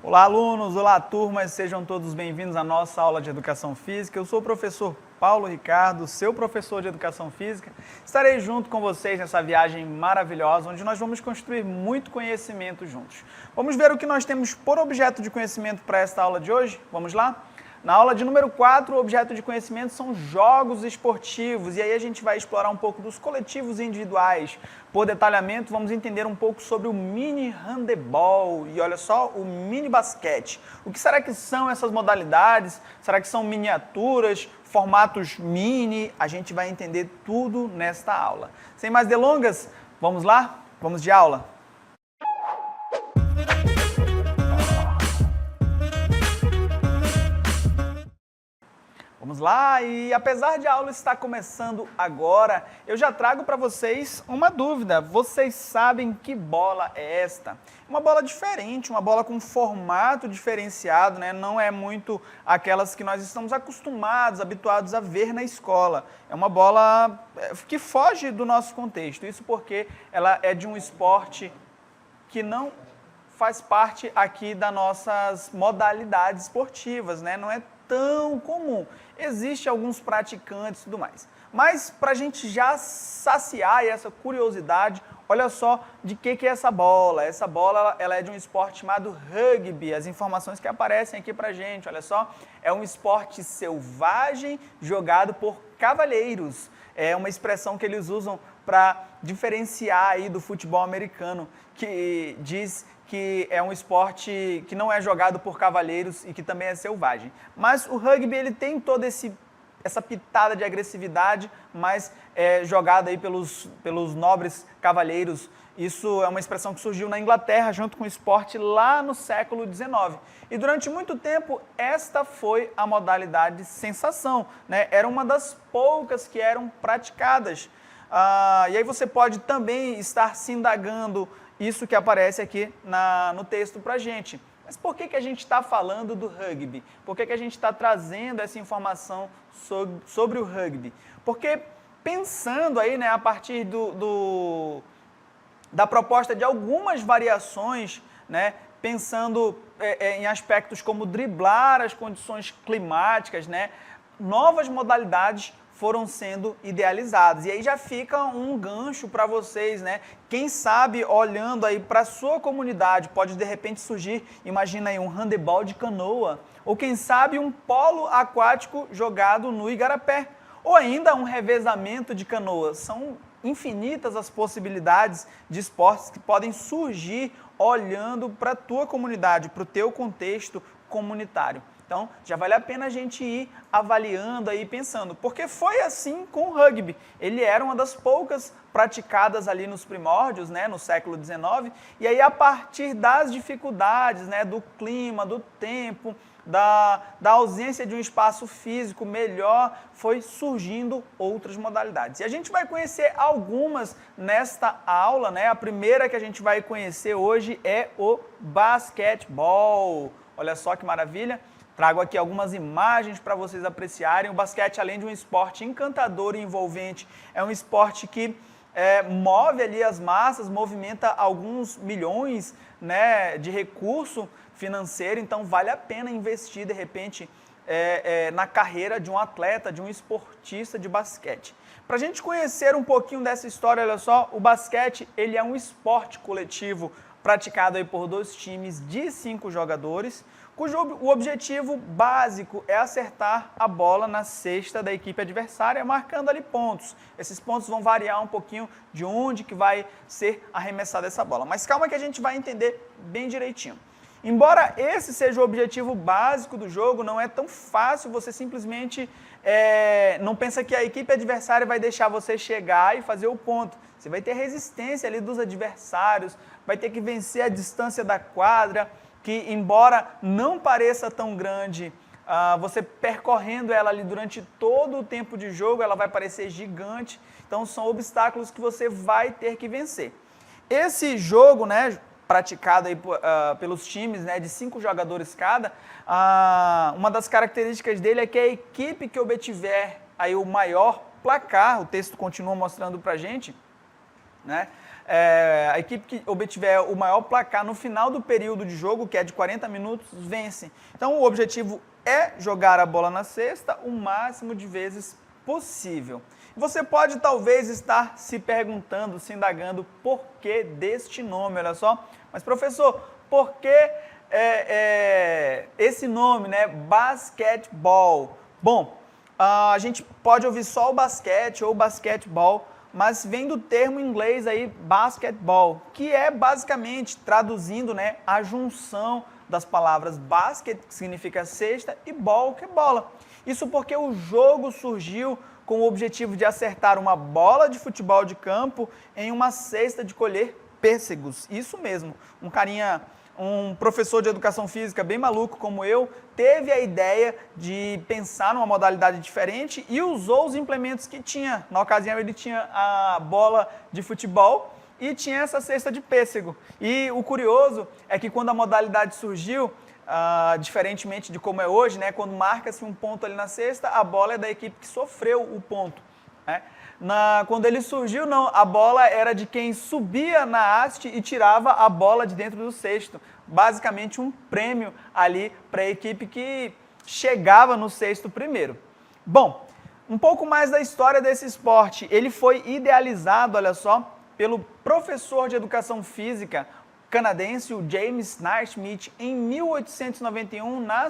Olá, alunos! Olá, turmas! Sejam todos bem-vindos à nossa aula de Educação Física. Eu sou o professor Paulo Ricardo, seu professor de Educação Física. Estarei junto com vocês nessa viagem maravilhosa, onde nós vamos construir muito conhecimento juntos. Vamos ver o que nós temos por objeto de conhecimento para esta aula de hoje? Vamos lá? Na aula de número 4, o objeto de conhecimento são jogos esportivos, e aí a gente vai explorar um pouco dos coletivos e individuais. Por detalhamento, vamos entender um pouco sobre o mini handebol e olha só, o mini basquete. O que será que são essas modalidades? Será que são miniaturas, formatos mini? A gente vai entender tudo nesta aula. Sem mais delongas, vamos lá? Vamos de aula? Vamos lá, e apesar de a aula estar começando agora, eu já trago para vocês uma dúvida. Vocês sabem que bola é esta? Uma bola diferente, uma bola com formato diferenciado, né? Não é muito aquelas que nós estamos acostumados, habituados a ver na escola. É uma bola que foge do nosso contexto, isso porque ela é de um esporte que não faz parte aqui das nossas modalidades esportivas, né? Não é tão comum. Existem alguns praticantes e tudo mais. Mas para a gente já saciar essa curiosidade, olha só de que é essa bola. Essa bola ela é de um esporte chamado rugby. As informações que aparecem aqui para a gente, olha só, é um esporte selvagem jogado por cavalheiros. É uma expressão que eles usam para diferenciar aí do futebol americano, que diz que é um esporte que não é jogado por cavalheiros e que também é selvagem. Mas o rugby ele tem toda essa pitada de agressividade, mas é jogado aí pelos nobres cavalheiros. Isso é uma expressão que surgiu na Inglaterra junto com o esporte lá no século XIX. E durante muito tempo esta foi a modalidade sensação, né? Era uma das poucas que eram praticadas. E aí você pode também estar se indagando isso que aparece aqui no texto para a gente. Mas por que a gente está falando do rugby? Por que a gente está trazendo essa informação sobre o rugby? Porque pensando aí, né, a partir da proposta de algumas variações, né, pensando em aspectos como driblar as condições climáticas, né, novas modalidades foram sendo idealizados. E aí já fica um gancho para vocês, né? Quem sabe, olhando aí para a sua comunidade, pode de repente surgir, imagina aí, um handebol de canoa, ou quem sabe um polo aquático jogado no igarapé, ou ainda um revezamento de canoas. São infinitas as possibilidades de esportes que podem surgir olhando para a tua comunidade, para o teu contexto comunitário. Então, já vale a pena a gente ir avaliando aí, pensando, porque foi assim com o rugby. Ele era uma das poucas praticadas ali nos primórdios, né, no século XIX, e aí a partir das dificuldades, né, do clima, do tempo, da ausência de um espaço físico melhor, foi surgindo outras modalidades. E a gente vai conhecer algumas nesta aula, né? A primeira que a gente vai conhecer hoje é o basquetebol. Olha só que maravilha! Trago aqui algumas imagens para vocês apreciarem. O basquete, além de um esporte encantador e envolvente, é um esporte que move ali as massas, movimenta alguns milhões, né, de recurso financeiro, então vale a pena investir, de repente, na carreira de um atleta, de um esportista de basquete. Para a gente conhecer um pouquinho dessa história, olha só, o basquete ele é um esporte coletivo praticado aí por 2 times de 5 jogadores, cujo o objetivo básico é acertar a bola na cesta da equipe adversária, marcando ali pontos. Esses pontos vão variar um pouquinho de onde que vai ser arremessada essa bola. Mas calma que a gente vai entender bem direitinho. Embora esse seja o objetivo básico do jogo, não é tão fácil você simplesmente não pensa que a equipe adversária vai deixar você chegar e fazer o ponto. Você vai ter resistência ali dos adversários, vai ter que vencer a distância da quadra, que embora não pareça tão grande, você percorrendo ela ali durante todo o tempo de jogo, ela vai parecer gigante. Então são obstáculos que você vai ter que vencer. Esse jogo, né, praticado aí, pelos times, né, de 5 jogadores cada, uma das características dele é que a equipe que obtiver aí o maior placar, o texto continua mostrando pra gente, né? A equipe que obtiver o maior placar no final do período de jogo, que é de 40 minutos, vence. Então o objetivo é jogar a bola na cesta o máximo de vezes possível. Você pode talvez estar se perguntando, se indagando por que deste nome, olha só. Mas professor, por que esse nome, né? Basquetebol. Bom, a gente pode ouvir só o basquete ou basquetebol, mas vem do termo em inglês aí, basketball, que é basicamente, traduzindo, né, a junção das palavras basket, que significa cesta, e ball, que é bola. Isso porque o jogo surgiu com o objetivo de acertar uma bola de futebol de campo em uma cesta de colher pêssegos. Isso mesmo, um professor de educação física bem maluco como eu, teve a ideia de pensar numa modalidade diferente e usou os implementos que tinha. Na ocasião ele tinha a bola de futebol e tinha essa cesta de pêssego. E o curioso é que quando a modalidade surgiu, diferentemente de como é hoje, né, quando marca-se um ponto ali na cesta, a bola é da equipe que sofreu o ponto, né? Quando ele surgiu, não, a bola era de quem subia na haste e tirava a bola de dentro do cesto. Basicamente um prêmio ali para a equipe que chegava no cesto primeiro. Bom, um pouco mais da história desse esporte. Ele foi idealizado, olha só, pelo professor de educação física canadense, o James Naismith, em 1891, na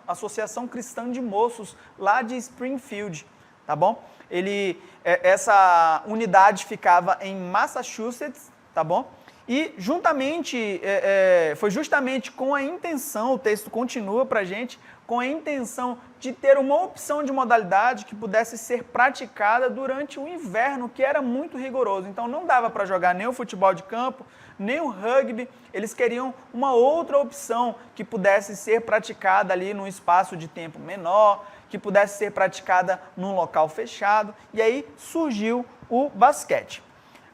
Associação Cristã de Moços, lá de Springfield, tá bom? Essa unidade ficava em Massachusetts, tá bom? E foi justamente com a intenção, o texto continua pra gente, com a intenção de ter uma opção de modalidade que pudesse ser praticada durante o inverno, que era muito rigoroso. Então não dava para jogar nem o futebol de campo, nem o rugby. Eles queriam uma outra opção que pudesse ser praticada ali num espaço de tempo menor, que pudesse ser praticada num local fechado. E aí surgiu o basquete.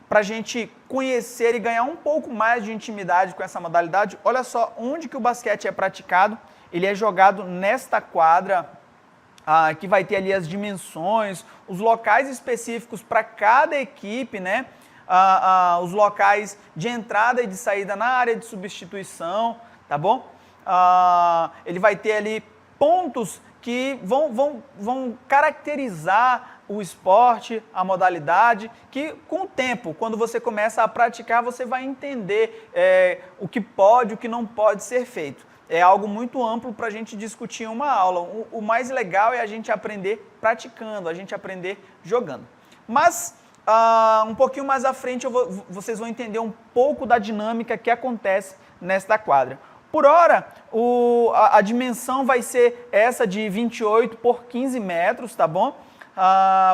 Para a gente conhecer e ganhar um pouco mais de intimidade com essa modalidade, olha só onde que o basquete é praticado. Ele é jogado nesta quadra, que vai ter ali as dimensões, os locais específicos para cada equipe, né? Os locais de entrada e de saída na área de substituição, tá bom? Ele vai ter ali pontos que vão caracterizar o esporte, a modalidade, que com o tempo, quando você começa a praticar, você vai entender o que pode, o que não pode ser feito. É algo muito amplo para a gente discutir em uma aula. O mais legal é a gente aprender praticando, a gente aprender jogando. Mas, um pouquinho mais à frente, vocês vão entender um pouco da dinâmica que acontece nesta quadra. Por hora, a dimensão vai ser essa de 28 por 15 metros, tá bom?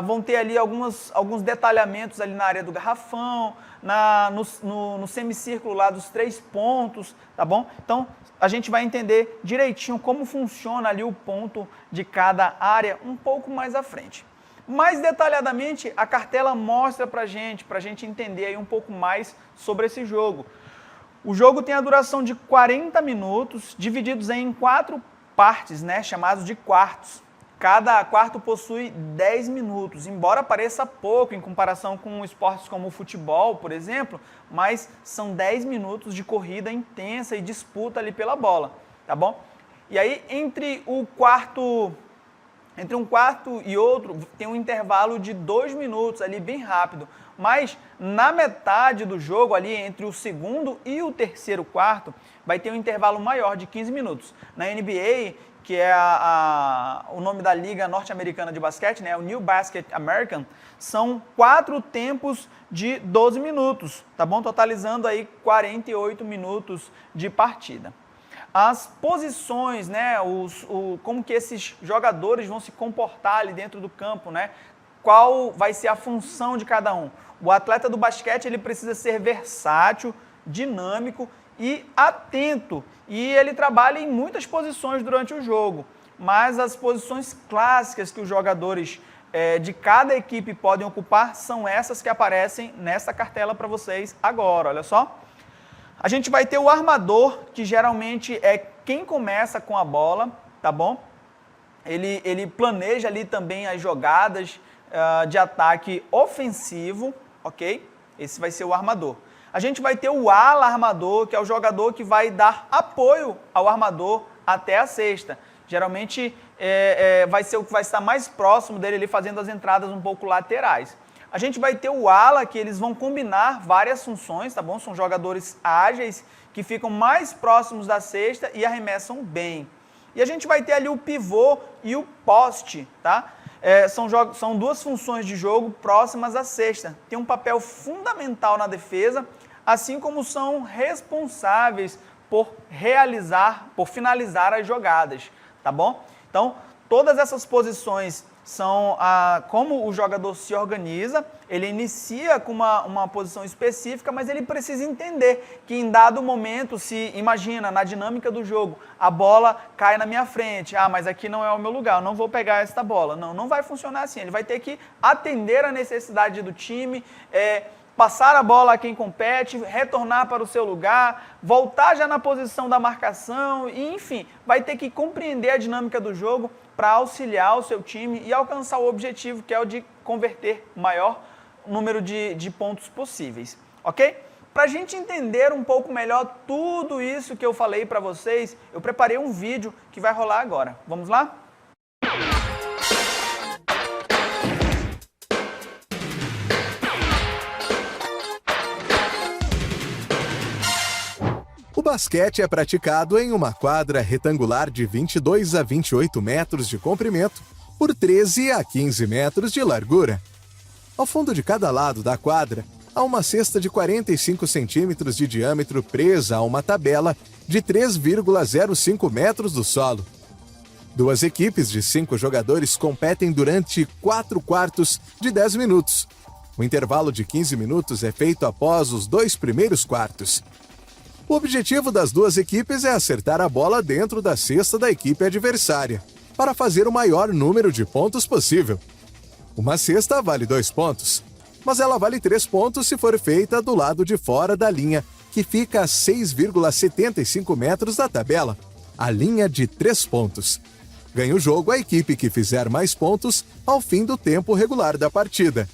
Vão ter ali alguns detalhamentos ali na área do garrafão, no semicírculo lá dos 3 pontos, tá bom? Então, a gente vai entender direitinho como funciona ali o ponto de cada área um pouco mais à frente. Mais detalhadamente, a cartela mostra pra gente entender aí um pouco mais sobre esse jogo. O jogo tem a duração de 40 minutos, divididos em 4 partes, né, chamados de quartos. Cada quarto possui 10 minutos, embora pareça pouco em comparação com esportes como o futebol, por exemplo, mas são 10 minutos de corrida intensa e disputa ali pela bola, tá bom? E aí, entre um quarto e outro, tem um intervalo de 2 minutos ali, bem rápido. Mas na metade do jogo, ali entre o segundo e o terceiro quarto, vai ter um intervalo maior de 15 minutos. Na NBA, que é o nome da liga norte-americana de basquete, né, o New Basket American, são 4 tempos de 12 minutos, tá bom? Totalizando aí 48 minutos de partida. As posições, né, como que esses jogadores vão se comportar ali dentro do campo, né? Qual vai ser a função de cada um? O atleta do basquete, ele precisa ser versátil, dinâmico e atento. E ele trabalha em muitas posições durante o jogo. Mas as posições clássicas que os jogadores de cada equipe podem ocupar são essas que aparecem nessa cartela para vocês agora, olha só. A gente vai ter o armador, que geralmente é quem começa com a bola, tá bom? Ele planeja ali também as jogadas de ataque ofensivo, ok? Esse vai ser o armador. A gente vai ter o ala armador, que é o jogador que vai dar apoio ao armador até a cesta. Geralmente vai ser o que vai estar mais próximo dele ali, fazendo as entradas um pouco laterais. A gente vai ter o ala, que eles vão combinar várias funções, tá bom? São jogadores ágeis que ficam mais próximos da cesta e arremessam bem. E a gente vai ter ali o pivô e o poste, tá? São duas funções de jogo próximas à cesta. Tem um papel fundamental na defesa, assim como são responsáveis por finalizar as jogadas, tá bom? Então, todas essas posições são como o jogador se organiza. Ele inicia com uma posição específica, mas ele precisa entender que em dado momento, se imagina, na dinâmica do jogo, a bola cai na minha frente, mas aqui não é o meu lugar, eu não vou pegar esta bola. Não vai funcionar assim, ele vai ter que atender a necessidade do time, passar a bola a quem compete, retornar para o seu lugar, voltar já na posição da marcação, e enfim, vai ter que compreender a dinâmica do jogo para auxiliar o seu time e alcançar o objetivo, que é o de converter o maior número de pontos possíveis, ok? Para a gente entender um pouco melhor tudo isso que eu falei para vocês, eu preparei um vídeo que vai rolar agora. Vamos lá? O basquete é praticado em uma quadra retangular de 22 a 28 metros de comprimento por 13 a 15 metros de largura. Ao fundo de cada lado da quadra, há uma cesta de 45 centímetros de diâmetro presa a uma tabela de 3,05 metros do solo. Duas equipes de 5 jogadores competem durante 4 quartos de 10 minutos. O intervalo de 15 minutos é feito após os 2 primeiros quartos. O objetivo das duas equipes é acertar a bola dentro da cesta da equipe adversária, para fazer o maior número de pontos possível. Uma cesta vale 2 pontos, mas ela vale 3 pontos se for feita do lado de fora da linha, que fica a 6,75 metros da tabela, a linha de 3 pontos. Ganha o jogo a equipe que fizer mais pontos ao fim do tempo regular da partida.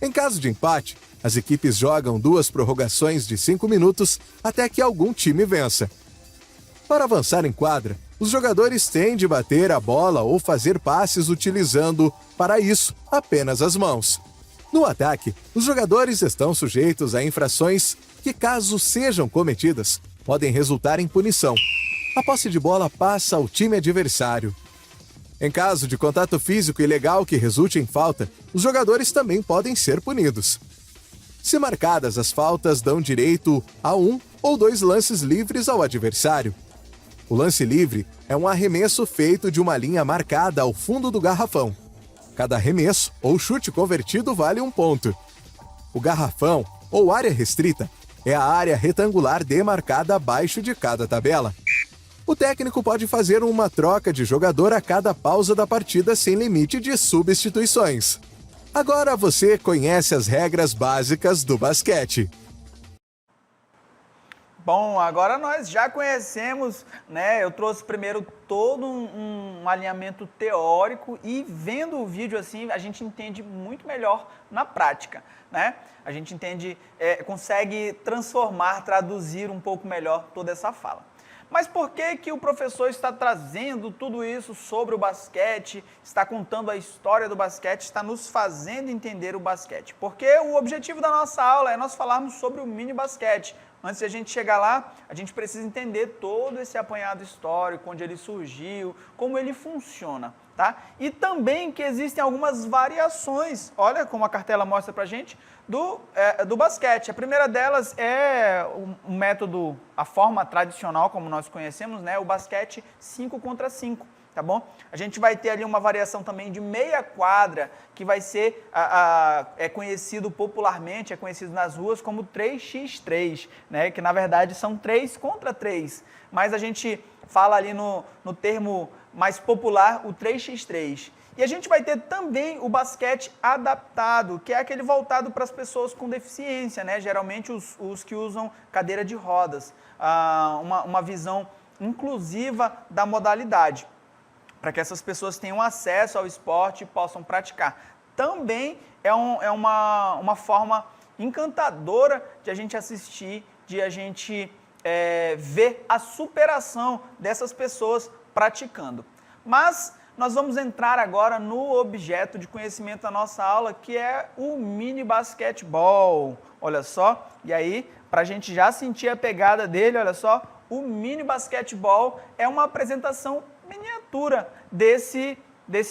Em caso de empate, as equipes jogam 2 prorrogações de 5 minutos até que algum time vença. Para avançar em quadra, os jogadores têm de bater a bola ou fazer passes utilizando, para isso, apenas as mãos. No ataque, os jogadores estão sujeitos a infrações que, caso sejam cometidas, podem resultar em punição. A posse de bola passa ao time adversário. Em caso de contato físico ilegal que resulte em falta, os jogadores também podem ser punidos. Se marcadas, as faltas dão direito a 1 ou 2 lances livres ao adversário. O lance livre é um arremesso feito de uma linha marcada ao fundo do garrafão. Cada arremesso ou chute convertido vale 1 ponto. O garrafão, ou área restrita, é a área retangular demarcada abaixo de cada tabela. O técnico pode fazer uma troca de jogador a cada pausa da partida sem limite de substituições. Agora você conhece as regras básicas do basquete. Bom, agora nós já conhecemos, né? Eu trouxe primeiro todo um alinhamento teórico e vendo o vídeo assim, a gente entende muito melhor na prática, né? A gente entende, consegue transformar, traduzir um pouco melhor toda essa fala. Mas por que o professor está trazendo tudo isso sobre o basquete, está contando a história do basquete, está nos fazendo entender o basquete? Porque o objetivo da nossa aula é nós falarmos sobre o mini basquete. Antes de a gente chegar lá, a gente precisa entender todo esse apanhado histórico, onde ele surgiu, como ele funciona, tá? E também que existem algumas variações, olha como a cartela mostra pra gente, do basquete. A primeira delas é o método, a forma tradicional, como nós conhecemos, né? O basquete 5 contra 5. Tá bom? A gente vai ter ali uma variação também de meia quadra, que vai ser, é conhecido popularmente, é conhecido nas ruas como 3x3, né? Que na verdade são 3 contra 3, mas a gente fala ali no termo mais popular, o 3x3. E a gente vai ter também o basquete adaptado, que é aquele voltado para as pessoas com deficiência, né? Geralmente os que usam cadeira de rodas, uma visão inclusiva da modalidade, para que essas pessoas tenham acesso ao esporte e possam praticar. Também é uma forma encantadora de a gente assistir, de a gente ver a superação dessas pessoas praticando. Mas nós vamos entrar agora no objeto de conhecimento da nossa aula, que é o mini basquetebol. Olha só, e aí, para a gente já sentir a pegada dele, olha só, o mini basquetebol é uma apresentação miniatura desse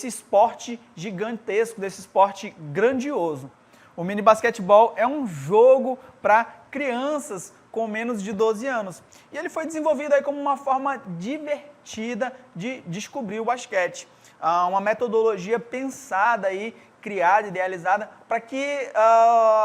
esporte gigantesco, desse esporte grandioso. O mini basquetebol é um jogo para crianças com menos de 12 anos. E ele foi desenvolvido aí como uma forma divertida de descobrir o basquete. Uma metodologia pensada aí, criada, idealizada, para que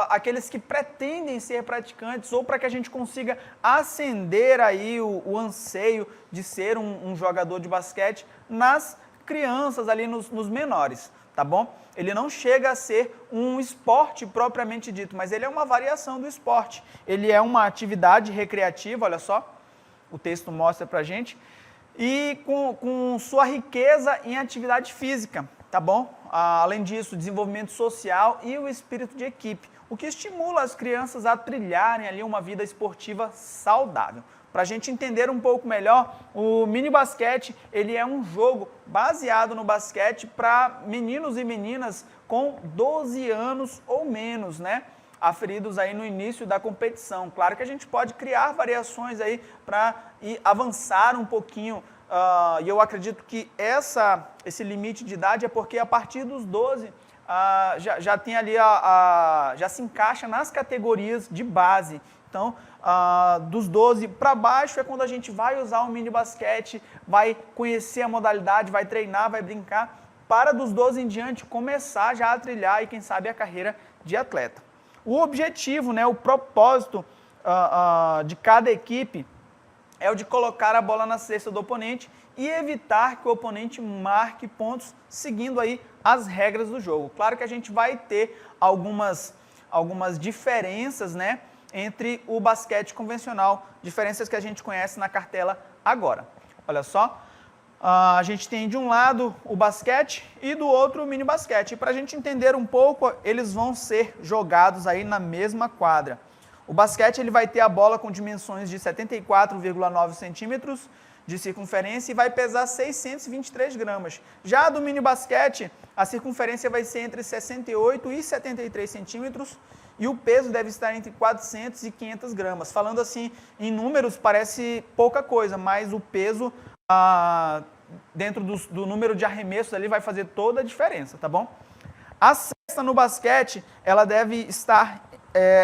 aqueles que pretendem ser praticantes ou para que a gente consiga acender aí o anseio de ser um jogador de basquete nas crianças ali, nos menores, tá bom? Ele não chega a ser um esporte propriamente dito, mas ele é uma variação do esporte. Ele é uma atividade recreativa, olha só, o texto mostra pra gente, e com sua riqueza em atividade física, tá bom? Além disso, desenvolvimento social e o espírito de equipe, o que estimula as crianças a trilharem ali uma vida esportiva saudável. Para a gente entender um pouco melhor, o mini basquete ele é um jogo baseado no basquete para meninos e meninas com 12 anos ou menos, né? Aferidos aí no início da competição. Claro que a gente pode criar variações aí para avançar um pouquinho, e eu acredito que esse limite de idade é porque a partir dos 12 já tem ali, já se encaixa nas categorias de base. Então, dos 12 para baixo é quando a gente vai usar o mini basquete, vai conhecer a modalidade, vai treinar, vai brincar, para dos 12 em diante começar já a trilhar e quem sabe a carreira de atleta. O objetivo, né, o propósito de cada equipe é o de colocar a bola na cesta do oponente e evitar que o oponente marque pontos seguindo aí as regras do jogo. Claro que a gente vai ter algumas diferenças, né, entre o basquete convencional, diferenças que a gente conhece na cartela agora. Olha só, a gente tem de um lado o basquete e do outro o mini basquete. E para a gente entender um pouco, eles vão ser jogados aí na mesma quadra. O basquete ele vai ter a bola com dimensões de 74,9 centímetros de circunferência e vai pesar 623 gramas. Já a do mini basquete, a circunferência vai ser entre 68 e 73 centímetros e o peso deve estar entre 400 e 500 gramas. Falando assim, em números parece pouca coisa, mas o peso dentro do número de arremessos ali vai fazer toda a diferença, tá bom? A cesta no basquete, ela deve estar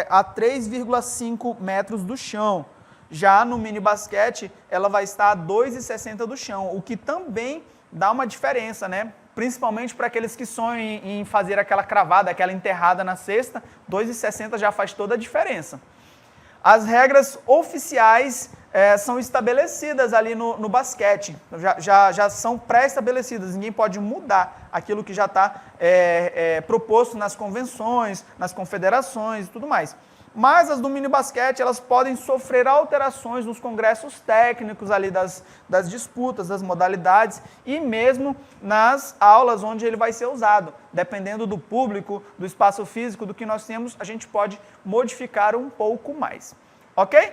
a 3,5 metros do chão. Já no mini basquete, ela vai estar a 2,60 do chão, o que também dá uma diferença, né? Principalmente para aqueles que sonham em fazer aquela cravada, aquela enterrada na cesta, 2,60 já faz toda a diferença. As regras oficiais são estabelecidas ali no basquete, já são pré-estabelecidas, ninguém pode mudar aquilo que já está proposto nas convenções, nas confederações e tudo mais. Mas as do mini basquete, elas podem sofrer alterações nos congressos técnicos ali das disputas, das modalidades e mesmo nas aulas onde ele vai ser usado. Dependendo do público, do espaço físico, do que nós temos, a gente pode modificar um pouco mais. Ok?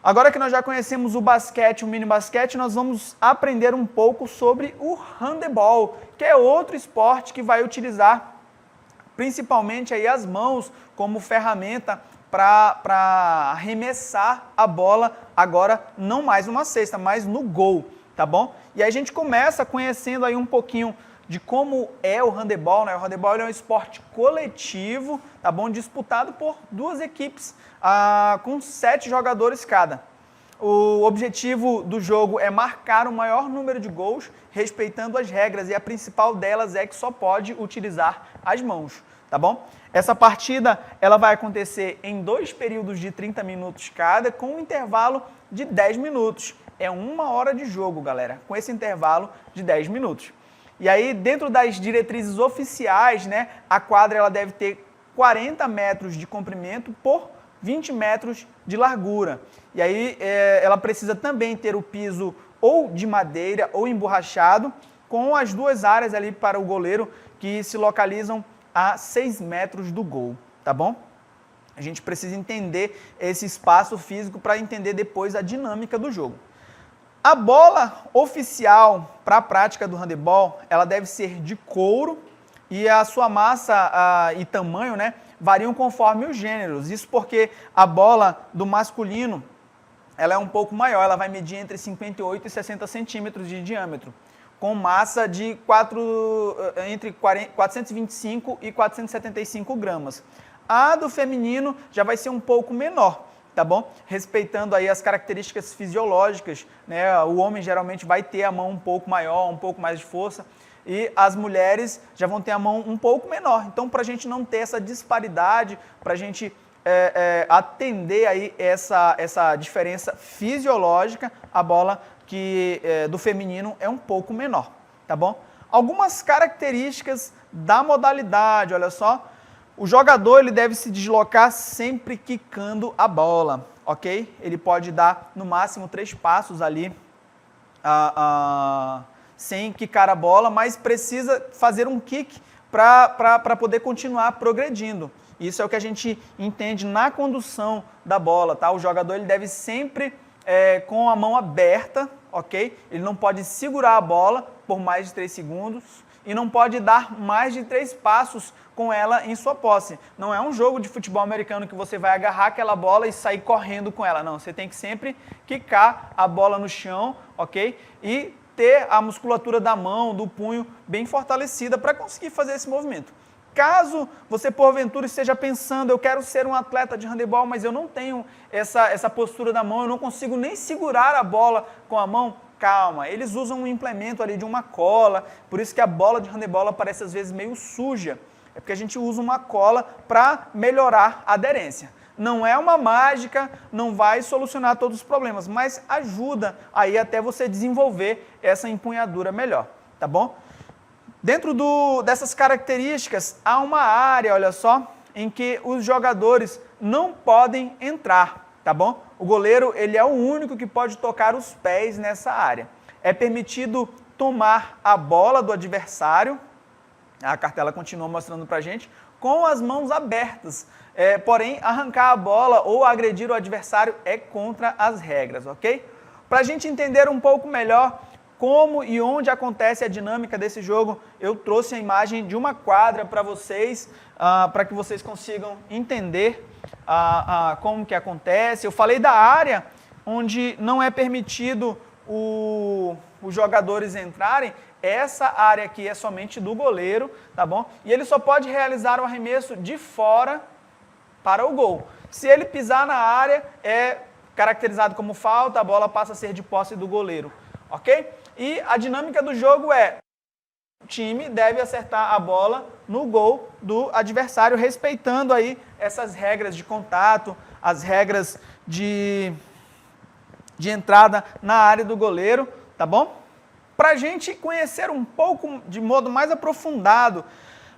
Agora que nós já conhecemos o basquete, o mini basquete, nós vamos aprender um pouco sobre o handebol, que é outro esporte que vai utilizar principalmente aí as mãos como ferramenta para arremessar a bola, agora não mais numa cesta, mas no gol, tá bom? E aí a gente começa conhecendo aí um pouquinho de como é o handebol, né? O handebol é um esporte coletivo, tá bom? Disputado por duas equipes com 7 jogadores cada. O objetivo do jogo é marcar o maior número de gols, respeitando as regras, e a principal delas é que só pode utilizar as mãos, tá bom? Essa partida ela vai acontecer em 2 períodos de 30 minutos cada, com um intervalo de 10 minutos. É 1 hora de jogo, galera, com esse intervalo de 10 minutos. E aí, dentro das diretrizes oficiais, né, a quadra ela deve ter 40 metros de comprimento por 20 metros de largura. E aí, ela precisa também ter o piso ou de madeira ou emborrachado, com as 2 áreas ali para o goleiro que se localizam a 6 metros do gol, tá bom? A gente precisa entender esse espaço físico para entender depois a dinâmica do jogo. A bola oficial para a prática do handebol, ela deve ser de couro e a sua massa e tamanho, né, variam conforme os gêneros. Isso porque a bola do masculino, ela é um pouco maior, ela vai medir entre 58 e 60 centímetros de diâmetro, com massa de entre 425 e 475 gramas. A do feminino já vai ser um pouco menor, tá bom? Respeitando aí as características fisiológicas, né? O homem geralmente vai ter a mão um pouco maior, um pouco mais de força, e as mulheres já vão ter a mão um pouco menor. Então, para a gente não ter essa disparidade, para a gente atender aí essa diferença fisiológica, a bola do feminino é um pouco menor, tá bom? Algumas características da modalidade, olha só. O jogador ele deve se deslocar sempre quicando a bola, ok? Ele pode dar no máximo 3 passos ali sem quicar a bola, mas precisa fazer um kick para poder continuar progredindo. Isso é o que a gente entende na condução da bola, tá? O jogador ele deve sempre com a mão aberta, ok? Ele não pode segurar a bola por mais de 3 segundos e não pode dar mais de 3 passos com ela em sua posse. Não é um jogo de futebol americano que você vai agarrar aquela bola e sair correndo com ela, não. Você tem que sempre quicar a bola no chão, ok? E ter a musculatura da mão, do punho bem fortalecida para conseguir fazer esse movimento. Caso você, porventura, esteja pensando, eu quero ser um atleta de handebol, mas eu não tenho essa postura da mão, eu não consigo nem segurar a bola com a mão, calma, eles usam um implemento ali de uma cola, por isso que a bola de handebol parece às vezes meio suja. É porque a gente usa uma cola para melhorar a aderência. Não é uma mágica, não vai solucionar todos os problemas, mas ajuda aí até você desenvolver essa empunhadura melhor, tá bom? Dentro dessas características, há uma área, olha só, em que os jogadores não podem entrar, tá bom? O goleiro, ele é o único que pode tocar os pés nessa área. É permitido tomar a bola do adversário, a cartela continua mostrando pra gente, com as mãos abertas. Porém, arrancar a bola ou agredir o adversário é contra as regras, ok? Para a gente entender um pouco melhor como e onde acontece a dinâmica desse jogo, eu trouxe a imagem de uma quadra para vocês, para que vocês consigam entender como que acontece. Eu falei da área onde não é permitido os jogadores entrarem. Essa área aqui é somente do goleiro, tá bom? E ele só pode realizar o arremesso de fora para o gol. Se ele pisar na área, é caracterizado como falta, a bola passa a ser de posse do goleiro, ok? E a dinâmica do jogo é: o time deve acertar a bola no gol do adversário, respeitando aí essas regras de contato, as regras de entrada na área do goleiro, tá bom? Para a gente conhecer um pouco, de modo mais aprofundado,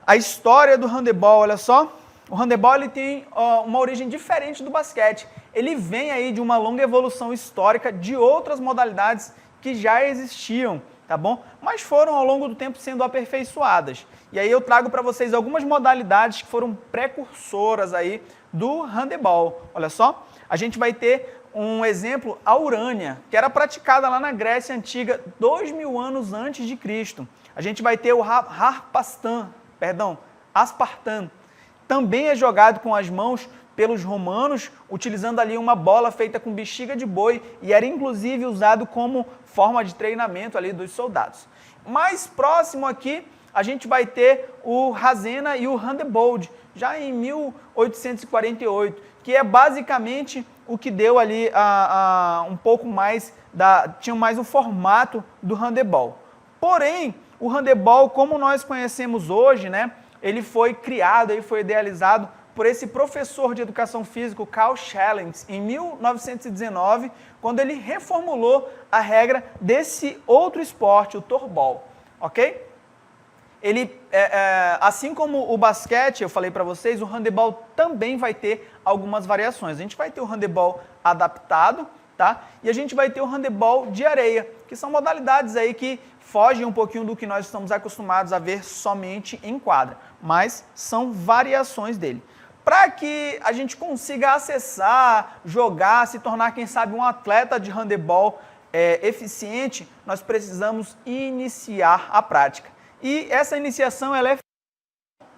a história do handebol, olha só, o handebol ele tem uma origem diferente do basquete. Ele vem aí de uma longa evolução histórica de outras modalidades que já existiam, tá bom? Mas foram ao longo do tempo sendo aperfeiçoadas. E aí eu trago para vocês algumas modalidades que foram precursoras aí do handebol. Olha só, a gente vai ter um exemplo, a urânia, que era praticada lá na Grécia Antiga, 2000 anos antes de Cristo. A gente vai ter o aspartam, também é jogado com as mãos pelos romanos, utilizando ali uma bola feita com bexiga de boi, e era inclusive usado como forma de treinamento ali dos soldados. Mais próximo aqui, a gente vai ter o Razena e o Handebold, já em 1848, que é basicamente o que deu ali um pouco mais, tinha mais o formato do handebol. Porém, o handebol, como nós conhecemos hoje, né, ele foi criado, ele foi idealizado por esse professor de educação física, Carl Schellings, em 1919, quando ele reformulou a regra desse outro esporte, o torbol, ok? Ele, assim como o basquete, eu falei para vocês, o handebol também vai ter algumas variações. A gente vai ter o handebol adaptado, tá? E a gente vai ter o handebol de areia, que são modalidades aí que fogem um pouquinho do que nós estamos acostumados a ver somente em quadra, mas são variações dele. para que a gente consiga acessar, jogar, se tornar, quem sabe, um atleta de handebol eficiente, nós precisamos iniciar a prática. E essa iniciação ela é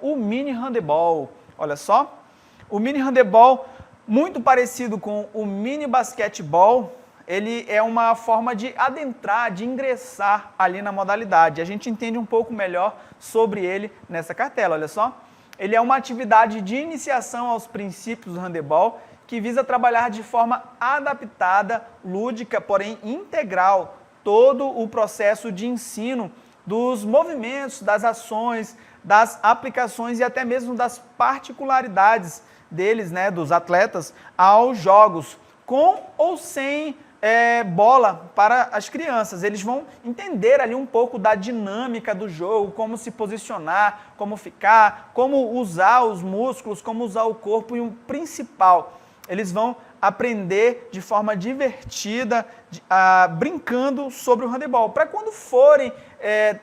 o mini handebol. Olha só, o mini handebol, muito parecido com o mini basquetebol, ele é uma forma de adentrar, de ingressar ali na modalidade. A gente entende um pouco melhor sobre ele nessa cartela, olha só. Ele é uma atividade de iniciação aos princípios do handebol que visa trabalhar de forma adaptada, lúdica, porém integral, todo o processo de ensino dos movimentos, das ações, das aplicações e até mesmo das particularidades deles, né, dos atletas, aos jogos, com ou sem bola para as crianças. Eles vão entender ali um pouco da dinâmica do jogo, como se posicionar, como ficar, como usar os músculos, como usar o corpo e o principal, eles vão aprender de forma divertida, brincando sobre o handebol, para quando forem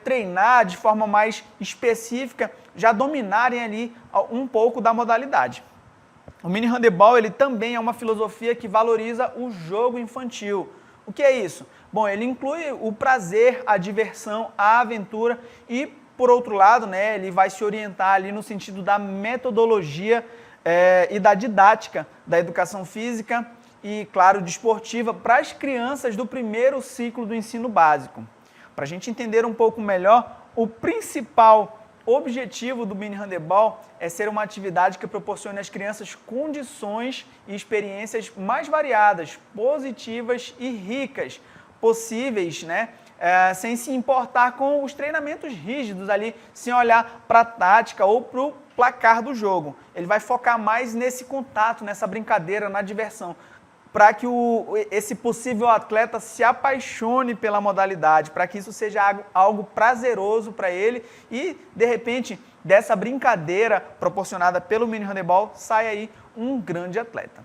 treinar de forma mais específica, já dominarem ali um pouco da modalidade. O mini handebol ele também é uma filosofia que valoriza o jogo infantil. O que é isso? Bom, ele inclui o prazer, a diversão, a aventura e, por outro lado, né, ele vai se orientar ali no sentido da metodologia e da didática da educação física e, claro, desportiva para as crianças do primeiro ciclo do ensino básico. Para a gente entender um pouco melhor, o principal objetivo do mini handebol é ser uma atividade que proporcione às crianças condições e experiências mais variadas, positivas e ricas possíveis, né? Sem se importar com os treinamentos rígidos ali, sem olhar para a tática ou para o placar do jogo. Ele vai focar mais nesse contato, nessa brincadeira, na diversão, para que esse possível atleta se apaixone pela modalidade, para que isso seja algo prazeroso para ele e, de repente, dessa brincadeira proporcionada pelo mini handebol, sai aí um grande atleta.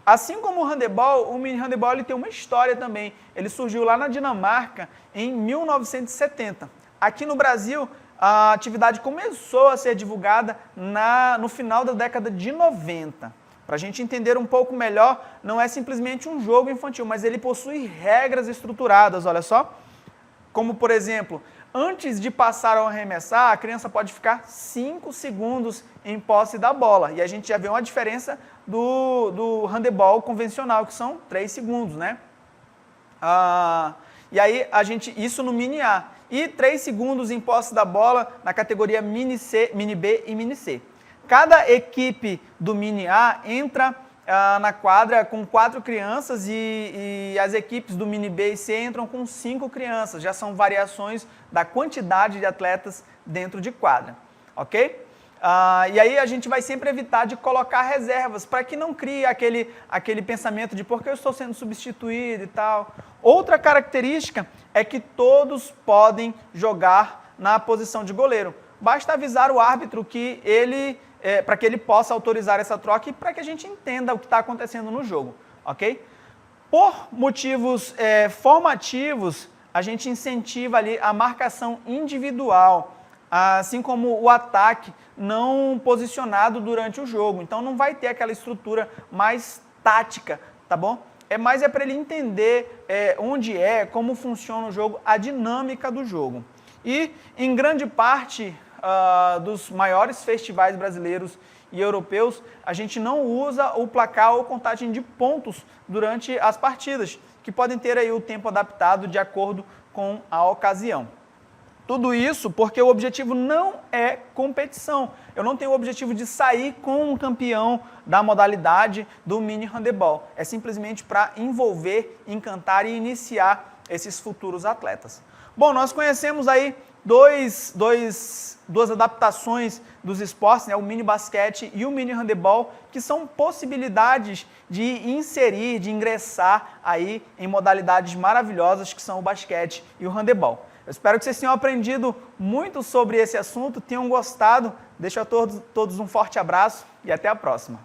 Assim como o handebol, o mini handebol ele tem uma história também. Ele surgiu lá na Dinamarca em 1970. Aqui no Brasil, a atividade começou a ser divulgada no final da década de 90. Para a gente entender um pouco melhor, não é simplesmente um jogo infantil, mas ele possui regras estruturadas, olha só. Como, por exemplo, antes de passar ao arremessar, a criança pode ficar 5 segundos em posse da bola. E a gente já vê uma diferença do handebol convencional, que são 3 segundos, né? E aí, isso no mini A. E 3 segundos em posse da bola na categoria mini C, mini B e mini C. Cada equipe do mini A entra na quadra com 4 crianças e as equipes do mini B e C entram com 5 crianças. Já são variações da quantidade de atletas dentro de quadra, ok? E aí a gente vai sempre evitar de colocar reservas para que não crie aquele pensamento de por que eu estou sendo substituído e tal. Outra característica é que todos podem jogar na posição de goleiro. Basta avisar o árbitro que para que ele possa autorizar essa troca e para que a gente entenda o que está acontecendo no jogo, ok? Por motivos formativos, a gente incentiva ali a marcação individual, assim como o ataque não posicionado durante o jogo. Então não vai ter aquela estrutura mais tática, tá bom? Mas é para ele entender onde como funciona o jogo, a dinâmica do jogo. E em grande parte dos maiores festivais brasileiros e europeus, a gente não usa o placar ou contagem de pontos durante as partidas, que podem ter aí o tempo adaptado de acordo com a ocasião. Tudo isso porque o objetivo não é competição. Eu não tenho o objetivo de sair com um campeão da modalidade do mini handebol. É simplesmente para envolver, encantar e iniciar esses futuros atletas. Bom, nós conhecemos aí duas adaptações dos esportes, né, o mini basquete e o mini handebol, que são possibilidades de inserir, de ingressar aí em modalidades maravilhosas que são o basquete e o handebol. Eu espero que vocês tenham aprendido muito sobre esse assunto, tenham gostado. Deixo a todos um forte abraço e até a próxima.